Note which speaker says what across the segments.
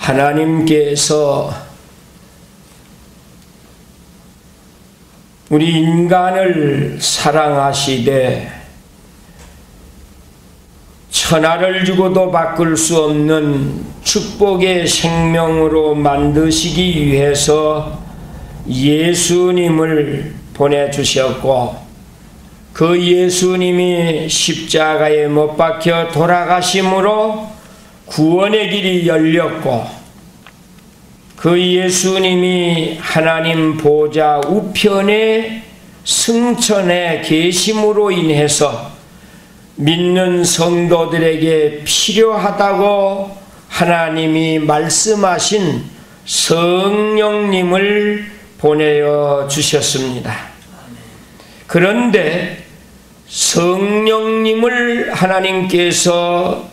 Speaker 1: 하나님께서 우리 인간을 사랑하시되 천하를 주고도 바꿀 수 없는 축복의 생명으로 만드시기 위해서 예수님을 보내주셨고, 그 예수님이 십자가에 못 박혀 돌아가심으로 구원의 길이 열렸고, 그 예수님이 하나님 보좌 우편에 승천해 계심으로 인해서 믿는 성도들에게 필요하다고 하나님이 말씀하신 성령님을 보내어 주셨습니다. 그런데 성령님을 하나님께서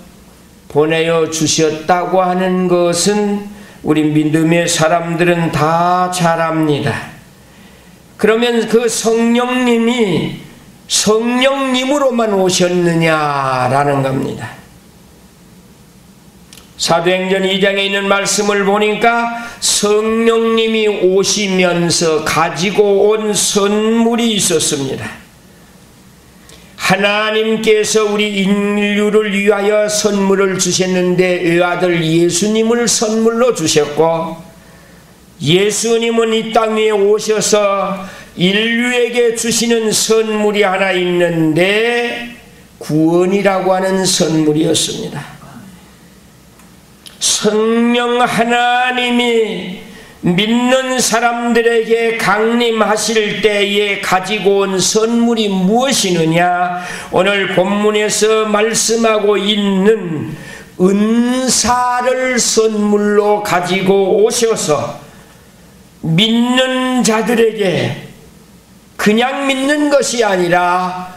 Speaker 1: 보내어 주셨다고 하는 것은 우리 믿음의 사람들은 다 잘 압니다. 그러면 그 성령님이 성령님으로만 오셨느냐라는 겁니다. 사도행전 2장에 있는 말씀을 보니까 성령님이 오시면서 가지고 온 선물이 있었습니다. 하나님께서 우리 인류를 위하여 선물을 주셨는데 외아들 예수님을 선물로 주셨고, 예수님은 이 땅 위에 오셔서 인류에게 주시는 선물이 하나 있는데 구원이라고 하는 선물이었습니다. 성령 하나님이 믿는 사람들에게 강림하실 때에 가지고 온 선물이 무엇이느냐? 오늘 본문에서 말씀하고 있는 은사를 선물로 가지고 오셔서 믿는 자들에게 그냥 믿는 것이 아니라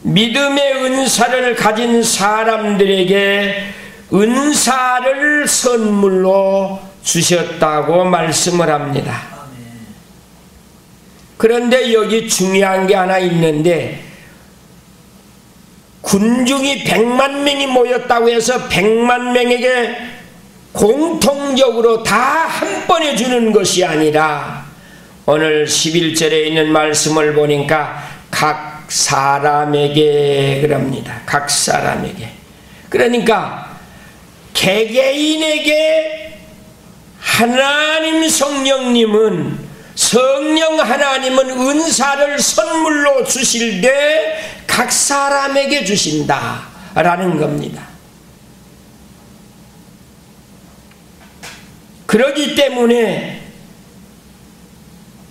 Speaker 1: 믿음의 은사를 가진 사람들에게 은사를 선물로 주셨다고 말씀을 합니다. 그런데 여기 중요한 게 하나 있는데, 군중이 100만 명이 모였다고 해서 100만 명에게 공통적으로 다 한 번에 주는 것이 아니라, 오늘 11절에 있는 말씀을 보니까 각 사람에게 그럽니다. 각 사람에게. 그러니까 개개인에게 하나님 성령님은, 성령 하나님은 은사를 선물로 주실 때 각 사람에게 주신다라는 겁니다. 그렇기 때문에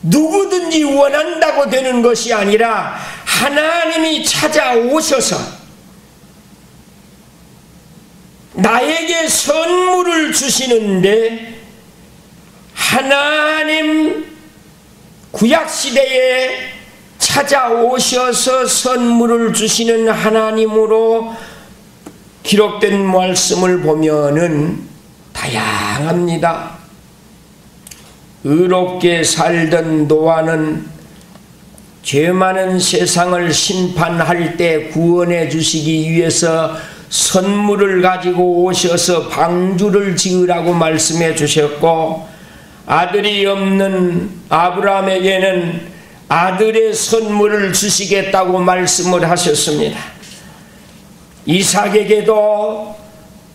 Speaker 1: 누구든지 원한다고 되는 것이 아니라 하나님이 찾아오셔서 나에게 선물을 주시는데, 하나님 구약시대에 찾아오셔서 선물을 주시는 하나님으로 기록된 말씀을 보면은 다양합니다. 의롭게 살던 노아는 죄 많은 세상을 심판할 때 구원해 주시기 위해서 선물을 가지고 오셔서 방주를 지으라고 말씀해 주셨고, 아들이 없는 아브라함에게는 아들의 선물을 주시겠다고 말씀을 하셨습니다. 이삭에게도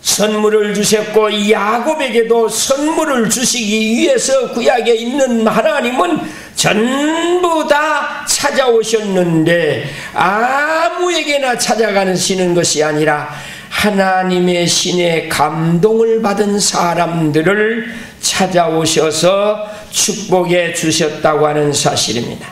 Speaker 1: 선물을 주셨고 야곱에게도 선물을 주시기 위해서 구약에 있는 하나님은 전부 다 찾아오셨는데, 아무에게나 찾아가시는 것이 아니라 하나님의 신의 감동을 받은 사람들을 찾아오셔서 축복해 주셨다고 하는 사실입니다.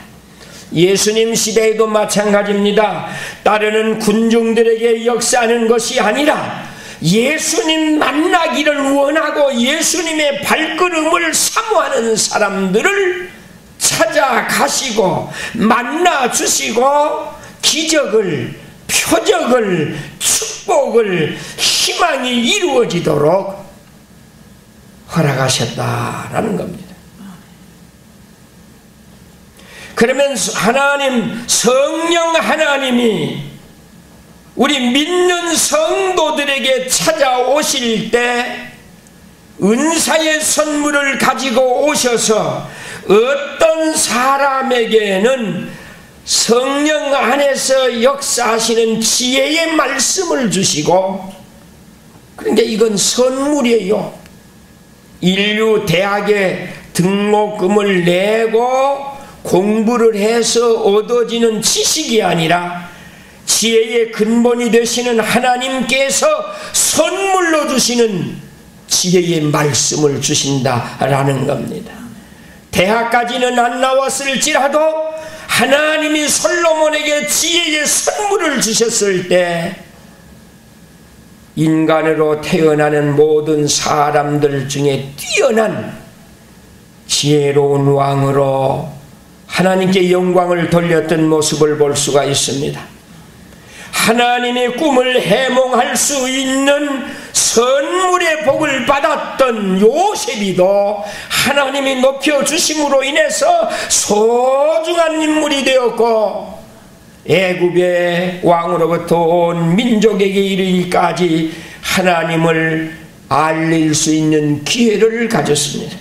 Speaker 1: 예수님 시대에도 마찬가지입니다. 따르는 군중들에게 역사하는 것이 아니라 예수님 만나기를 원하고 예수님의 발걸음을 사모하는 사람들을 찾아가시고 만나주시고 기적을, 표적을, 축복을, 희망이 이루어지도록 허락하셨다라는 겁니다. 그러면 하나님, 성령 하나님이 우리 믿는 성도들에게 찾아오실 때 은사의 선물을 가지고 오셔서 어떤 사람에게는 성령 안에서 역사하시는 지혜의 말씀을 주시고, 그러니까 이건 선물이에요. 인류 대학에 등록금을 내고 공부를 해서 얻어지는 지식이 아니라 지혜의 근본이 되시는 하나님께서 선물로 주시는 지혜의 말씀을 주신다라는 겁니다. 대학까지는 안 나왔을지라도 하나님이 솔로몬에게 지혜의 선물을 주셨을 때 인간으로 태어나는 모든 사람들 중에 뛰어난 지혜로운 왕으로 하나님께 영광을 돌렸던 모습을 볼 수가 있습니다. 하나님의 꿈을 해몽할 수 있는 선물의 복을 받았던 요셉이도 하나님이 높여주심으로 인해서 소중한 인물이 되었고, 애굽의 왕으로부터 온 민족에게 이르기까지 하나님을 알릴 수 있는 기회를 가졌습니다.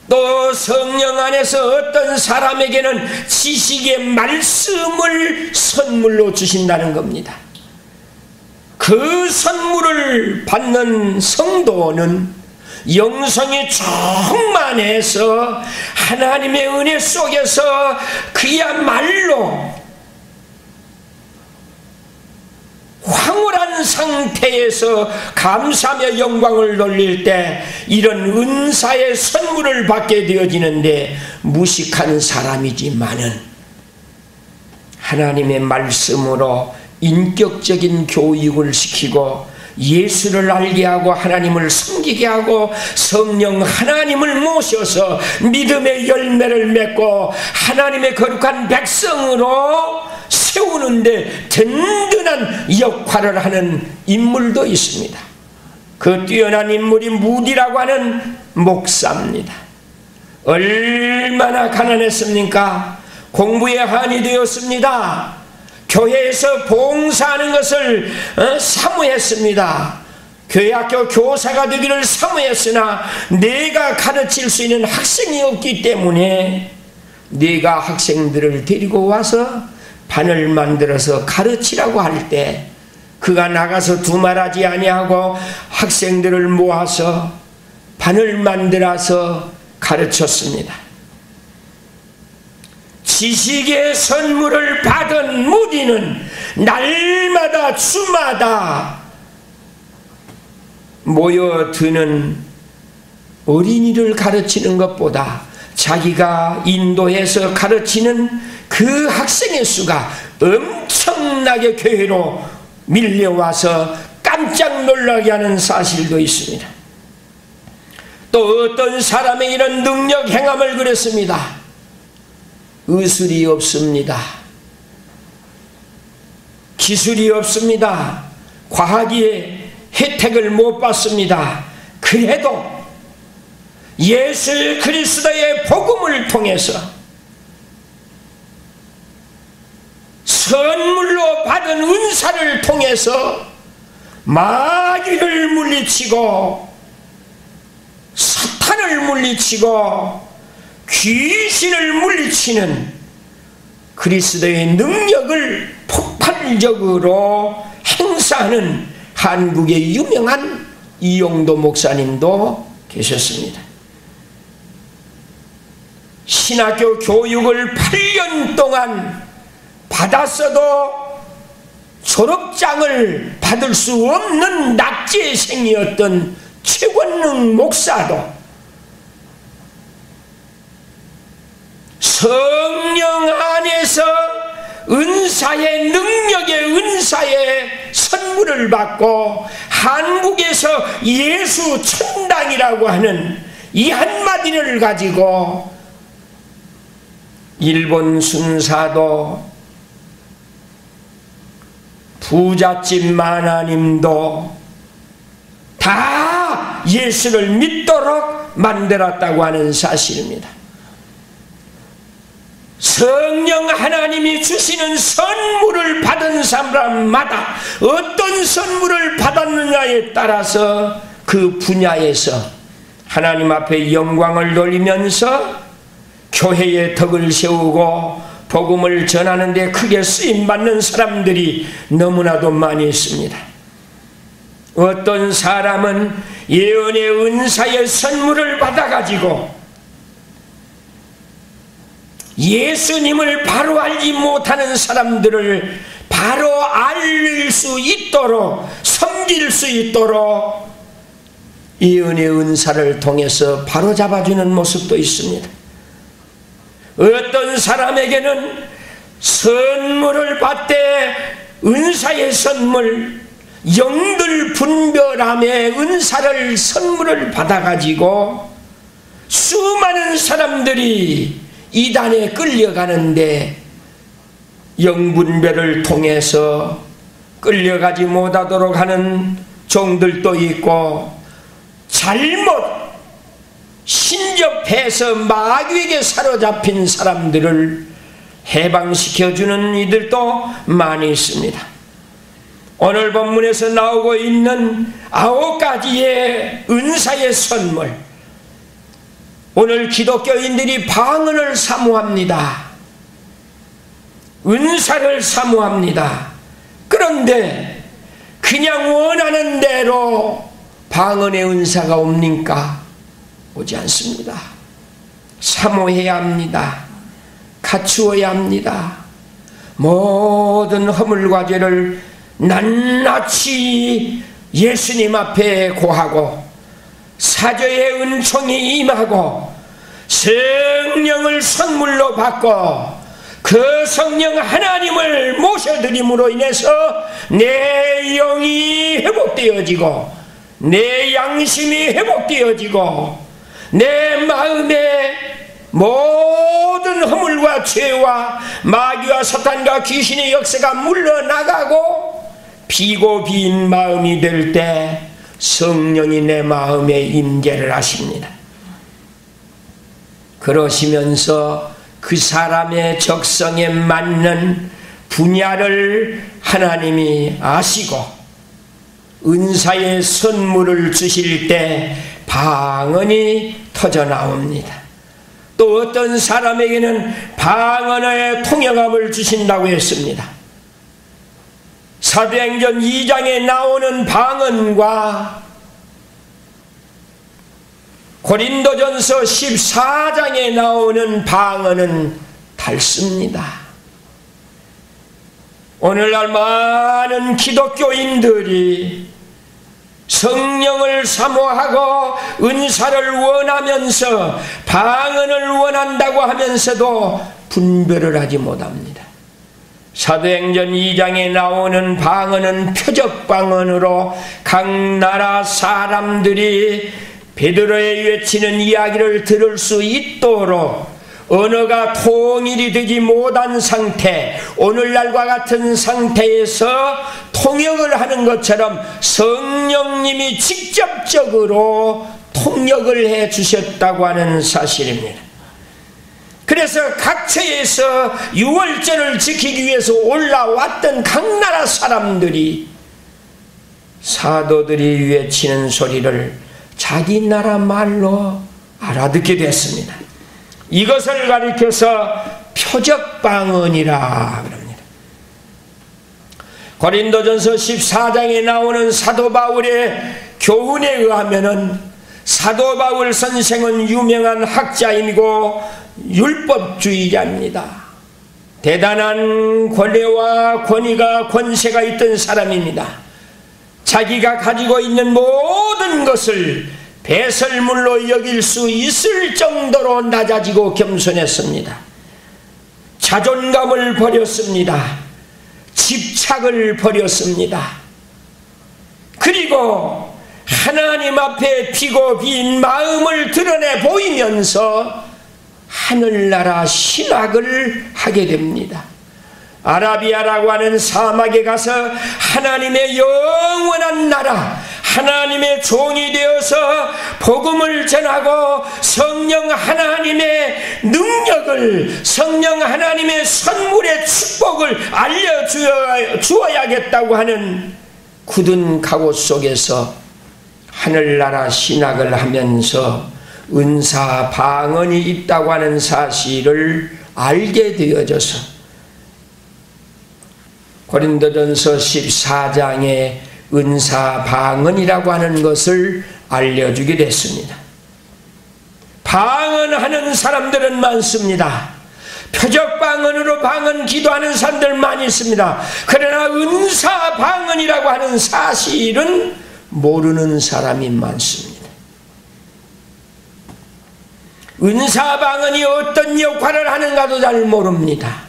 Speaker 1: 또 성령 안에서 어떤 사람에게는 지식의 말씀을 선물로 주신다는 겁니다. 그 선물을 받는 성도는 영성이 충만해서 하나님의 은혜 속에서 그야말로 황홀한 상태에서 감사하며 영광을 돌릴 때 이런 은사의 선물을 받게 되어지는데, 무식한 사람이지만은 하나님의 말씀으로 인격적인 교육을 시키고 예수를 알게 하고 하나님을 섬기게 하고 성령 하나님을 모셔서 믿음의 열매를 맺고 하나님의 거룩한 백성으로 세우는데 든든한 역할을 하는 인물도 있습니다. 그 뛰어난 인물이 무디라고 하는 목사입니다. 얼마나 가난했습니까? 공부에 한이 되었습니다. 교회에서 봉사하는 것을 사모했습니다. 교회학교 교사가 되기를 사모했으나 내가 가르칠 수 있는 학생이 없기 때문에 내가 학생들을 데리고 와서 반을 만들어서 가르치라고 할 때 그가 나가서 두말하지 아니하고 학생들을 모아서 반을 만들어서 가르쳤습니다. 지식의 선물을 받은 무디는 날마다 주마다 모여드는 어린이를 가르치는 것보다 자기가 인도해서 가르치는 그 학생의 수가 엄청나게 교회로 밀려와서 깜짝 놀라게 하는 사실도 있습니다. 또 어떤 사람의 이런 능력 행함을 그랬습니다. 의술이 없습니다. 기술이 없습니다. 과학의 혜택을 못 받습니다. 그래도 예수 그리스도의 복음을 통해서 선물로 받은 은사를 통해서 마귀를 물리치고 사탄을 물리치고 귀신을 물리치는 그리스도의 능력을 폭발적으로 행사하는 한국의 유명한 이용도 목사님도 계셨습니다. 신학교 교육을 8년 동안 받았어도 졸업장을 받을 수 없는 낙제생이었던 최권능 목사도 성령 안에서 은사의 능력의 은사의 선물을 받고 한국에서 예수 천당이라고 하는 이 한마디를 가지고 일본 순사도 부잣집 마나님도 다 예수를 믿도록 만들었다고 하는 사실입니다. 성령 하나님이 주시는 선물을 받은 사람마다 어떤 선물을 받았느냐에 따라서 그 분야에서 하나님 앞에 영광을 돌리면서 교회의 덕을 세우고 복음을 전하는 데 크게 쓰임받는 사람들이 너무나도 많이 있습니다. 어떤 사람은 예언의 은사의 선물을 받아가지고 예수님을 바로 알지 못하는 사람들을 바로 알 수 있도록, 섬길 수 있도록 예언의 은사를 통해서 바로 잡아주는 모습도 있습니다. 어떤 사람에게는 선물을 받되 은사의 선물, 영들 분별함의 은사를 선물을 받아가지고 수많은 사람들이 이단에 끌려가는데 영분별을 통해서 끌려가지 못하도록 하는 종들도 있고, 잘못 신접해서 마귀에게 사로잡힌 사람들을 해방시켜주는 이들도 많이 있습니다. 오늘 본문에서 나오고 있는 9가지의 은사의 선물, 오늘 기독교인들이 방언을 사모합니다. 은사를 사모합니다. 그런데 그냥 원하는 대로 방언의 은사가 옵니까? 오지 않습니다. 사모해야 합니다. 갖추어야 합니다. 모든 허물과 죄를 낱낱이 예수님 앞에 고하고 사죄의 은총이 임하고 성령을 선물로 받고 그 성령 하나님을 모셔드림으로 인해서 내 영이 회복되어지고 내 양심이 회복되어지고 내 마음에 모든 허물과 죄와 마귀와 사탄과 귀신의 역사가 물러나가고 비고 빈 마음이 될 때 성령이 내 마음에 임재를 하십니다. 그러시면서 그 사람의 적성에 맞는 분야를 하나님이 아시고 은사의 선물을 주실 때 방언이 터져 나옵니다. 또 어떤 사람에게는 방언의 통역함을 주신다고 했습니다. 사도행전 2장에 나오는 방언과 고린도전서 14장에 나오는 방언은 다릅니다. 오늘날 많은 기독교인들이 성령을 사모하고 은사를 원하면서 방언을 원한다고 하면서도 분별을 하지 못합니다. 사도행전 2장에 나오는 방언은 표적방언으로 각 나라 사람들이 베드로의 외치는 이야기를 들을 수 있도록 언어가 통일이 되지 못한 상태, 오늘날과 같은 상태에서 통역을 하는 것처럼 성령님이 직접적으로 통역을 해 주셨다고 하는 사실입니다. 그래서 각처에서 유월절을 지키기 위해서 올라왔던 각 나라 사람들이 사도들이 외치는 소리를 자기 나라 말로 알아듣게 됐습니다. 이것을 가리켜서 표적방언이라 그럽니다. 고린도전서 14장에 나오는 사도 바울의 교훈에 의하면은 사도 바울 선생은 유명한 학자이고 율법주의자입니다. 대단한 권례와 권세가 있던 사람입니다. 자기가 가지고 있는 모든 것을 배설물로 여길 수 있을 정도로 낮아지고 겸손했습니다. 자존감을 버렸습니다. 집착을 버렸습니다. 그리고 하나님 앞에 피고 빈 마음을 드러내 보이면서 하늘나라 신학을 하게 됩니다. 아라비아라고 하는 사막에 가서 하나님의 영원한 나라, 하나님의 종이 되어서 복음을 전하고 성령 하나님의 능력을, 성령 하나님의 선물의 축복을 알려주어야겠다고 하는 굳은 각오 속에서 하늘나라 신학을 하면서 은사 방언이 있다고 하는 사실을 알게 되어져서 고린도전서 14장에 은사 방언이라고 하는 것을 알려주게 됐습니다. 방언하는 사람들은 많습니다. 표적 방언으로 방언 기도하는 사람들 많이 있습니다. 그러나 은사 방언이라고 하는 사실은 모르는 사람이 많습니다. 은사 방언이 어떤 역할을 하는가도 잘 모릅니다.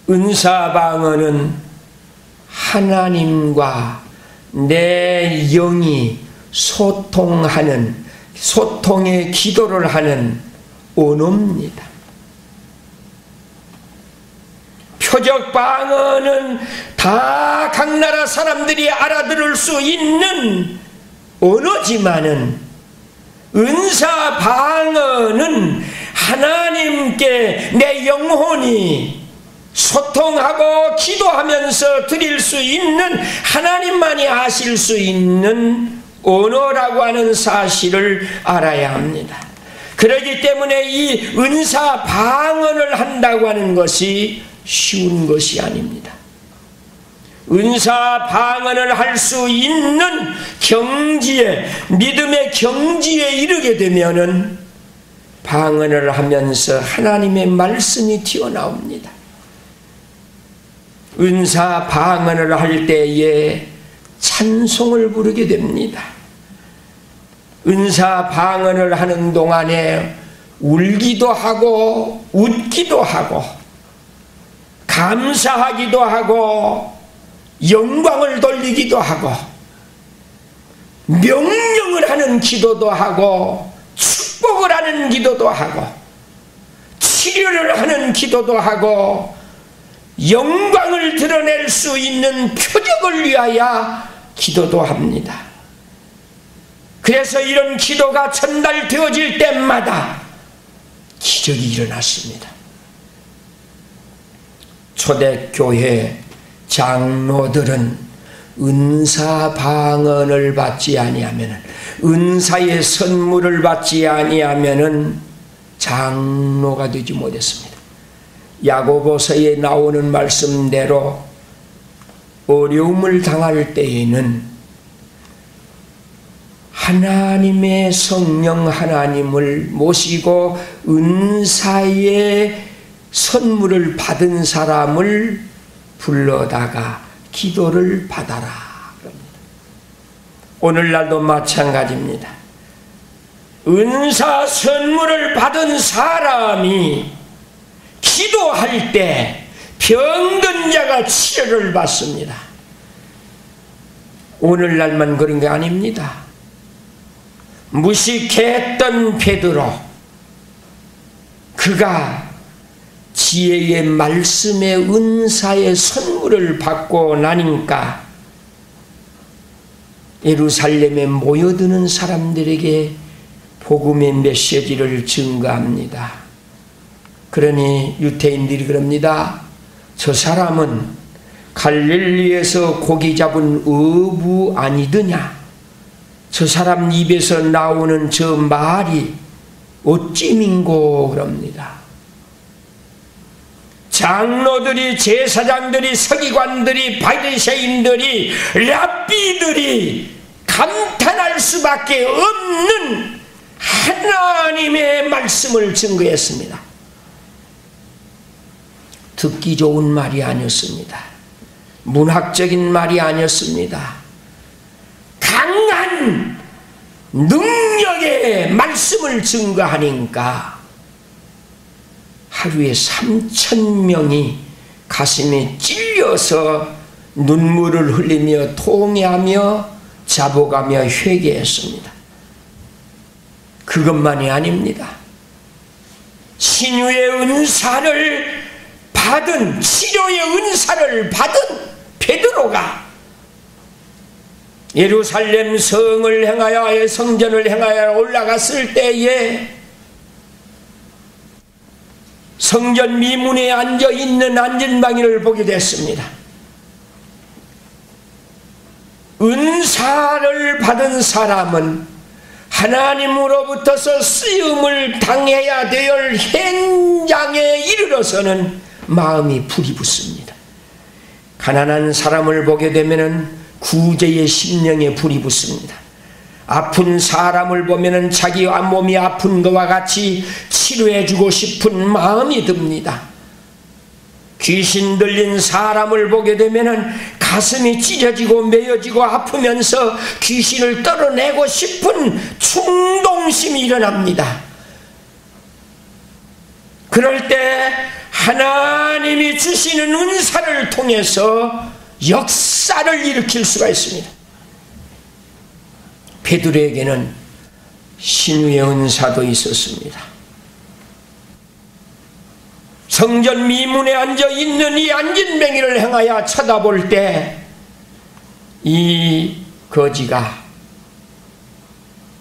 Speaker 1: 은사 방언은 하나님과 내 영이 소통의 기도를 하는 언어입니다. 표적 방언은 다 각 나라 사람들이 알아들을 수 있는 언어지만은 은사 방언은 하나님께 내 영혼이 소통하고 기도하면서 드릴 수 있는, 하나님만이 아실 수 있는 언어라고 하는 사실을 알아야 합니다. 그렇기 때문에 이 은사 방언을 한다고 하는 것이 쉬운 것이 아닙니다. 은사 방언을 할 수 있는 경지에, 믿음의 경지에 이르게 되면은 방언을 하면서 하나님의 말씀이 튀어나옵니다. 은사 방언을 할 때에 찬송을 부르게 됩니다. 은사 방언을 하는 동안에 울기도 하고 웃기도 하고 감사하기도 하고 영광을 돌리기도 하고 명령을 하는 기도도 하고 축복을 하는 기도도 하고 치료를 하는 기도도 하고 영광을 드러낼 수 있는 표적을 위하여 기도도 합니다. 그래서 이런 기도가 전달되어질 때마다 기적이 일어났습니다. 초대교회 장로들은 은사 방언을 받지 아니하면은, 은사의 선물을 받지 아니하면은 장로가 되지 못했습니다. 야고보서에 나오는 말씀대로 어려움을 당할 때에는 하나님의 성령 하나님을 모시고 은사의 선물을 받은 사람을 불러다가 기도를 받아라. 오늘날도 마찬가지입니다. 은사 선물을 받은 사람이 기도할 때 병든 자가 치료를 받습니다. 오늘날만 그런 게 아닙니다. 무식했던 베드로, 그가 지혜의 말씀의 은사의 선물을 받고 나니까 예루살렘에 모여드는 사람들에게 복음의 메시지를 증거합니다. 그러니 유대인들이 그럽니다. 저 사람은 갈릴리에서 고기 잡은 어부 아니더냐? 저 사람 입에서 나오는 저 말이 어찌민고 그럽니다. 장로들이, 제사장들이, 서기관들이, 바리새인들이, 랍비들이 감탄할 수밖에 없는 하나님의 말씀을 증거했습니다. 듣기 좋은 말이 아니었습니다. 문학적인 말이 아니었습니다. 강한 능력의 말씀을 증거하니까 하루에 3,000명이 가슴에 찔려서 눈물을 흘리며 통회하며 자복하며 회개했습니다. 그것만이 아닙니다. 신유의 은사를 받은, 치료의 은사를 받은 베드로가 예루살렘 성을 향하여 성전을 향하여 올라갔을 때에 성전 미문에 앉아있는 안전방이를 보게 됐습니다. 은사를 받은 사람은 하나님으로부터서 쓰임을 당해야 될 현장에 이르러서는 마음이 불이 붙습니다. 가난한 사람을 보게 되면은 구제의 심령에 불이 붙습니다. 아픈 사람을 보면은 자기 몸이 아픈 것과 같이 치료해주고 싶은 마음이 듭니다. 귀신 들린 사람을 보게 되면은 가슴이 찢어지고 메어지고 아프면서 귀신을 떨어내고 싶은 충동심이 일어납니다. 그럴 때 하나님이 주시는 은사를 통해서 역사를 일으킬 수가 있습니다. 베드로에게는 신유의 은사도 있었습니다. 성전 미문에 앉아있는 이 안진뱅이를 향하여 쳐다볼 때 이 거지가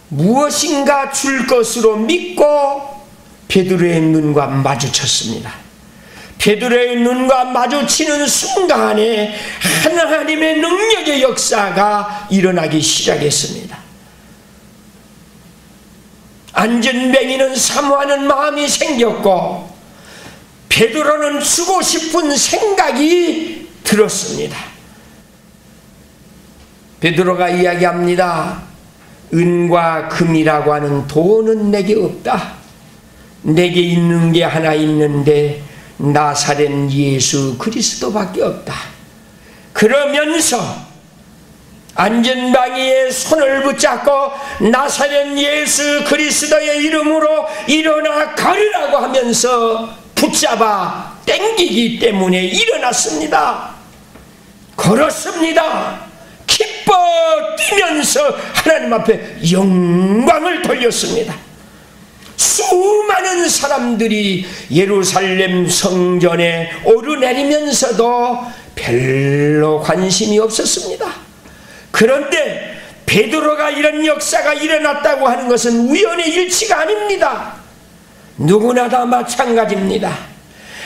Speaker 1: 무엇인가 줄 것으로 믿고 베드로의 눈과 마주쳤습니다. 베드로의 눈과 마주치는 순간에 하나님의 능력의 역사가 일어나기 시작했습니다. 안전뱅이는 사모하는 마음이 생겼고 베드로는 주고 싶은 생각이 들었습니다. 베드로가 이야기합니다. 은과 금이라고 하는 돈은 내게 없다. 내게 있는 게 하나 있는데 나사렛 예수 그리스도밖에 없다. 그러면서 안전방이의 손을 붙잡고 나사렛 예수 그리스도의 이름으로 일어나 걸으라고 하면서 붙잡아 땡기기 때문에 일어났습니다. 걸었습니다. 기뻐 뛰면서 하나님 앞에 영광을 돌렸습니다. 수많은 사람들이 예루살렘 성전에 오르내리면서도 별로 관심이 없었습니다. 그런데 베드로가 이런 역사가 일어났다고 하는 것은 우연의 일치가 아닙니다. 누구나 다 마찬가지입니다.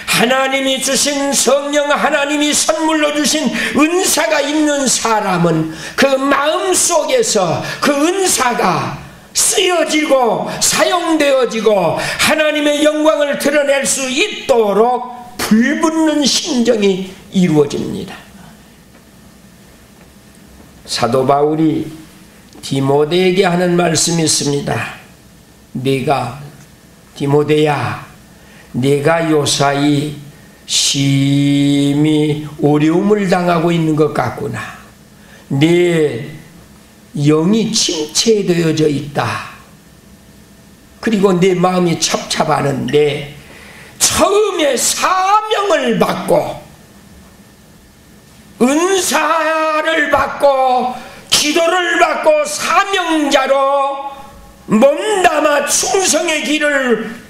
Speaker 1: 하나님이 주신 성령, 하나님이 선물로 주신 은사가 있는 사람은 그 마음 속에서 그 은사가 쓰여지고 사용되어지고 하나님의 영광을 드러낼 수 있도록 불붙는 심정이 이루어집니다. 사도 바울이 디모데에게 하는 말씀이 있습니다. 네가 디모데야, 네가 요사이 심히 어려움을 당하고 있는 것 같구나. 네 영이 침체되어져 있다. 그리고 내 마음이 첩첩하는데 처음에 사명을 받고 은사를 받고 기도를 받고 사명자로 몸담아 충성의 길을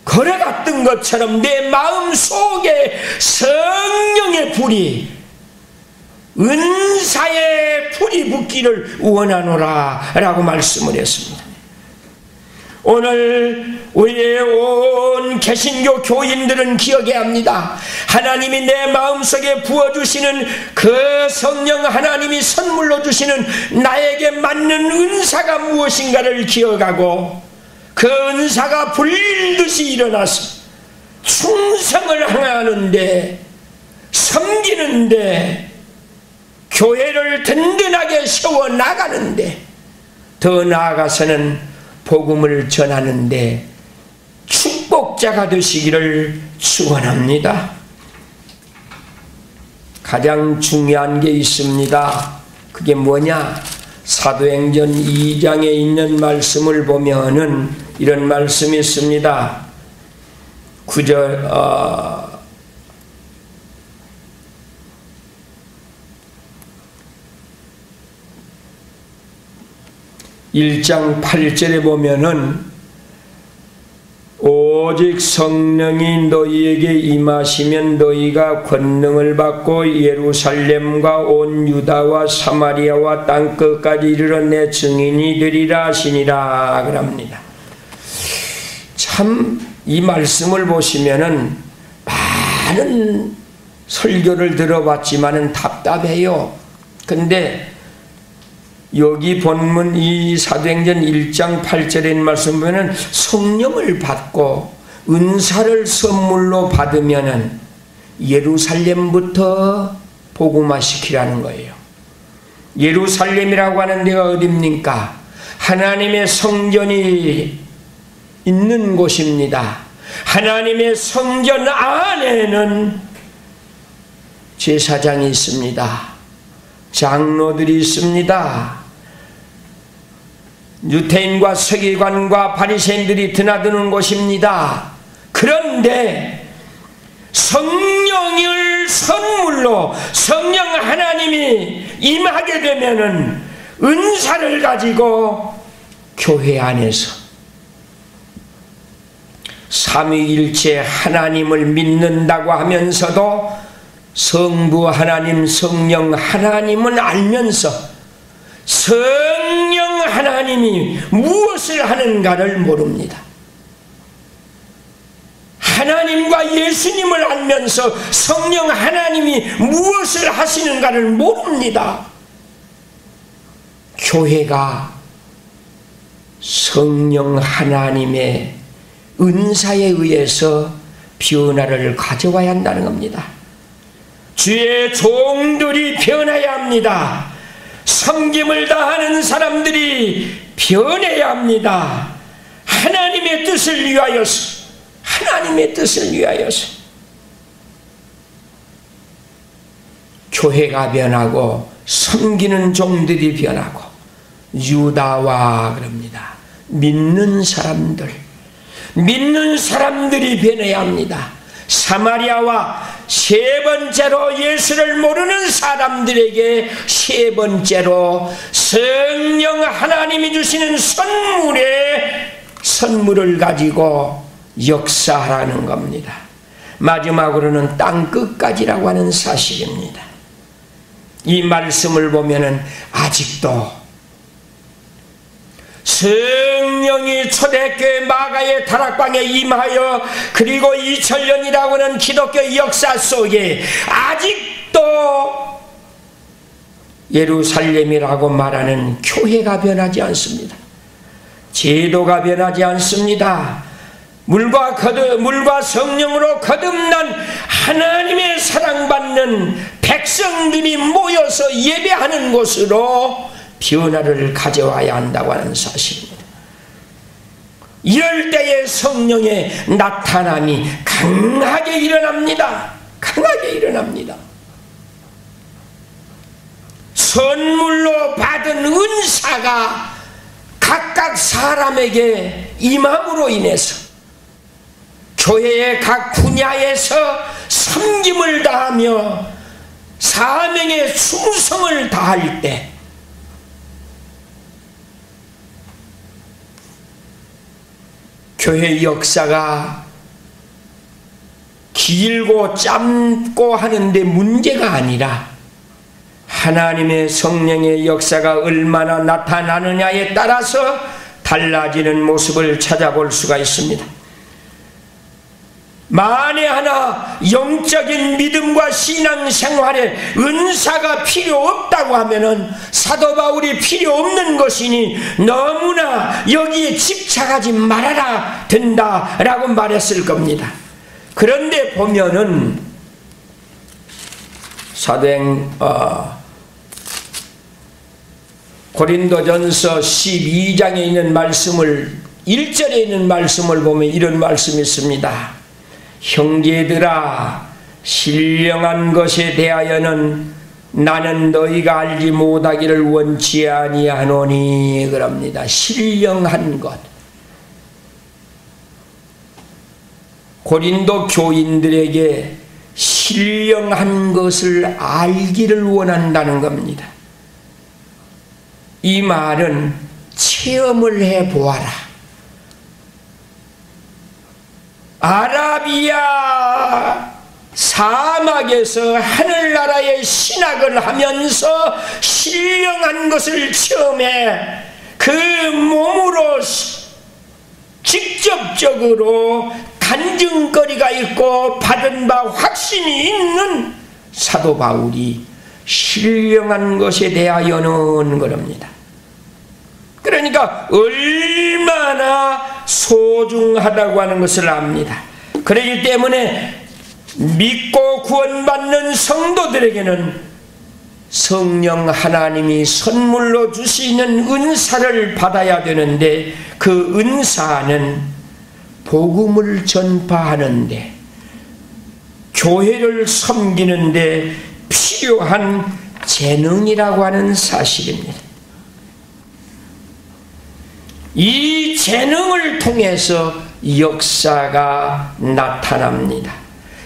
Speaker 1: 걸어갔던 것처럼 내 마음 속에 성령의 불이, 은사의 불이 붙기를 원하노라 라고 말씀을 했습니다. 오늘 우리의 온 개신교 교인들은 기억해야 합니다. 하나님이 내 마음속에 부어주시는 그 성령, 하나님이 선물로 주시는 나에게 맞는 은사가 무엇인가를 기억하고 그 은사가 불듯이 일어나서 충성을 행하는데, 섬기는데, 교회를 든든하게 세워나가는데, 더 나아가서는 복음을 전하는데 축복자가 되시기를 축원합니다. 가장 중요한 게 있습니다. 그게 뭐냐? 사도행전 2장에 있는 말씀을 보면은 이런 말씀이 있습니다. 9절 1장 8절에 보면은 온 오직 성령이 너희에게 임하시면 너희가 권능을 받고 예루살렘과 온 유다와 사마리아와 땅끝까지 이르러 내 증인이 되리라 하시니라 그럽니다. 참 이 말씀을 보시면은 많은 설교를 들어봤지만은 답답해요. 근데 여기 본문 이 사도행전 1장 8절에 있는 말씀 보면은 성령을 받고 은사를 선물로 받으면은 예루살렘부터 복음화시키라는 거예요. 예루살렘이라고 하는 데가 어딥니까? 하나님의 성전이 있는 곳입니다. 하나님의 성전 안에는 제사장이 있습니다. 장로들이 있습니다. 유대인과 서기관과 바리새인들이 드나드는 곳입니다. 그런데 성령을 선물로 성령 하나님이 임하게 되면은 은사를 가지고 교회 안에서 삼위일체 하나님을 믿는다고 하면서도 성부 하나님, 성령 하나님은 알면서 성령 하나님이 무엇을 하는가를 모릅니다. 하나님과 예수님을 알면서 성령 하나님이 무엇을 하시는가를 모릅니다. 교회가 성령 하나님의 은사에 의해서 변화를 가져와야 한다는 겁니다. 주의 종들이 변해야 합니다. 섬김을 다하는 사람들이 변해야 합니다. 하나님의 뜻을 위하여서, 하나님의 뜻을 위하여서 교회가 변하고 섬기는 종들이 변하고 유다와 그럽니다. 믿는 사람들이 변해야 합니다. 사마리아와 세 번째로 예수를 모르는 사람들에게 세 번째로 성령 하나님이 주시는 선물을 가지고 역사하라는 겁니다. 마지막으로는 땅끝까지라고 하는 사실입니다. 이 말씀을 보면은 아직도 성령이 초대교회 마가의 다락방에 임하여 그리고 2000년이라고 하는 기독교 역사 속에 아직도 예루살렘이라고 말하는 교회가 변하지 않습니다. 제도가 변하지 않습니다. 물과 성령으로 거듭난 하나님의 사랑받는 백성들이 모여서 예배하는 곳으로 변화를 가져와야 한다고 하는 사실입니다. 이럴 때에 성령의 나타남이 강하게 일어납니다. 강하게 일어납니다. 선물로 받은 은사가 각각 사람에게 임함으로 인해서 교회의 각 분야에서 섬김을 다하며 사명의 충성을 다할 때 교회 역사가 길고 짧고 하는데 문제가 아니라 하나님의 성령의 역사가 얼마나 나타나느냐에 따라서 달라지는 모습을 찾아볼 수가 있습니다. 만에 하나 영적인 믿음과 신앙생활에 은사가 필요 없다고 하면은 사도 바울이 필요 없는 것이니 너무나 여기에 집착하지 말아라 된다라고 말했을 겁니다. 그런데 보면은 고린도전서 12장에 있는 말씀을 1절에 있는 말씀을 보면 이런 말씀이 있습니다. 형제들아, 신령한 것에 대하여는 나는 너희가 알지 못하기를 원치 아니하노니 그럽니다. 신령한 것. 고린도 교인들에게 신령한 것을 알기를 원한다는 겁니다. 이 말은 체험을 해보아라. 아라비아 사막에서 하늘나라의 신학을 하면서 신령한 것을 체험해 그 몸으로 직접적으로 간증거리가 있고 받은 바 확신이 있는 사도 바울이 신령한 것에 대하여는 그럽니다. 그러니까 얼마나 소중하다고 하는 것을 압니다. 그렇기 때문에 믿고 구원받는 성도들에게는 성령 하나님이 선물로 주시는 은사를 받아야 되는데, 그 은사는 복음을 전파하는데, 교회를 섬기는데 필요한 재능이라고 하는 사실입니다. 이 재능을 통해서 역사가 나타납니다.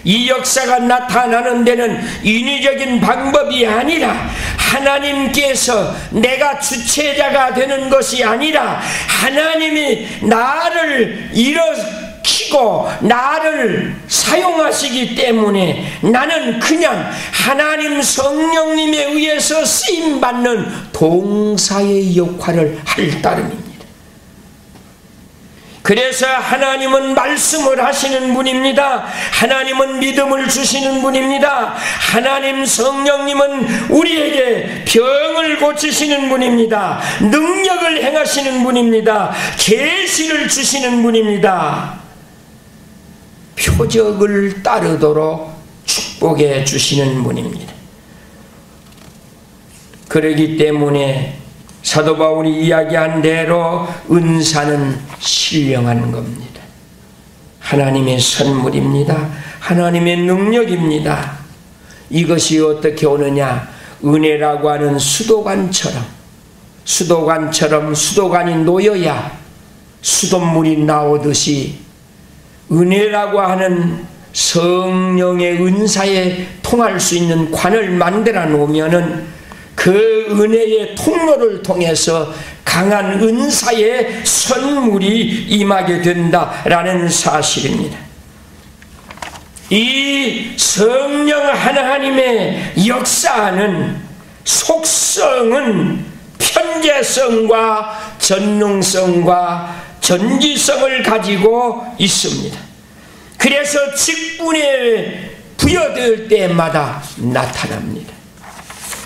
Speaker 1: 이 역사가 나타나는 데는 인위적인 방법이 아니라 하나님께서 내가 주체자가 되는 것이 아니라 하나님이 나를 일으키고 나를 사용하시기 때문에 나는 그냥 하나님 성령님에 의해서 쓰임받는 동사의 역할을 할 따름입니다. 그래서 하나님은 말씀을 하시는 분입니다. 하나님은 믿음을 주시는 분입니다. 하나님 성령님은 우리에게 병을 고치시는 분입니다. 능력을 행하시는 분입니다. 계시를 주시는 분입니다. 표적을 따르도록 축복해 주시는 분입니다. 그러기 때문에 사도 바울이 이야기한 대로 은사는 신령한 겁니다. 하나님의 선물입니다. 하나님의 능력입니다. 이것이 어떻게 오느냐? 은혜라고 하는 수도관처럼 수도관이 놓여야 수돗물이 나오듯이 은혜라고 하는 성령의 은사에 통할 수 있는 관을 만들어 놓으면은 그 은혜의 통로를 통해서 강한 은사의 선물이 임하게 된다라는 사실입니다. 이 성령 하나님의 역사는 속성은 편재성과 전능성과 전지성을 가지고 있습니다. 그래서 직분에 부여될 때마다 나타납니다.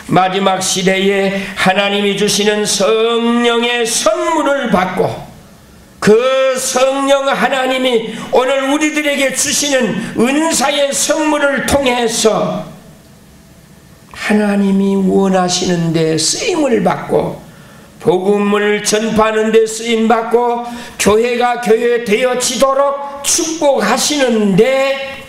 Speaker 1: 마지막 시대에 하나님이 주시는 성령의 선물을 받고 그 성령 하나님이 오늘 우리들에게 주시는 은사의 선물을 통해서 하나님이 원하시는 데 쓰임을 받고 복음을 전파하는 데 쓰임받고 교회가 교회 되어지도록 축복하시는데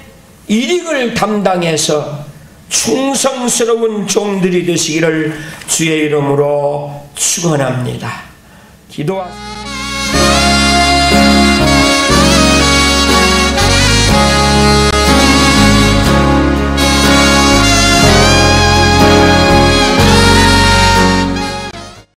Speaker 1: 일익을 담당해서 충성스러운 종들이 되시기를 주의 이름으로 축원합니다. 기도하십시오.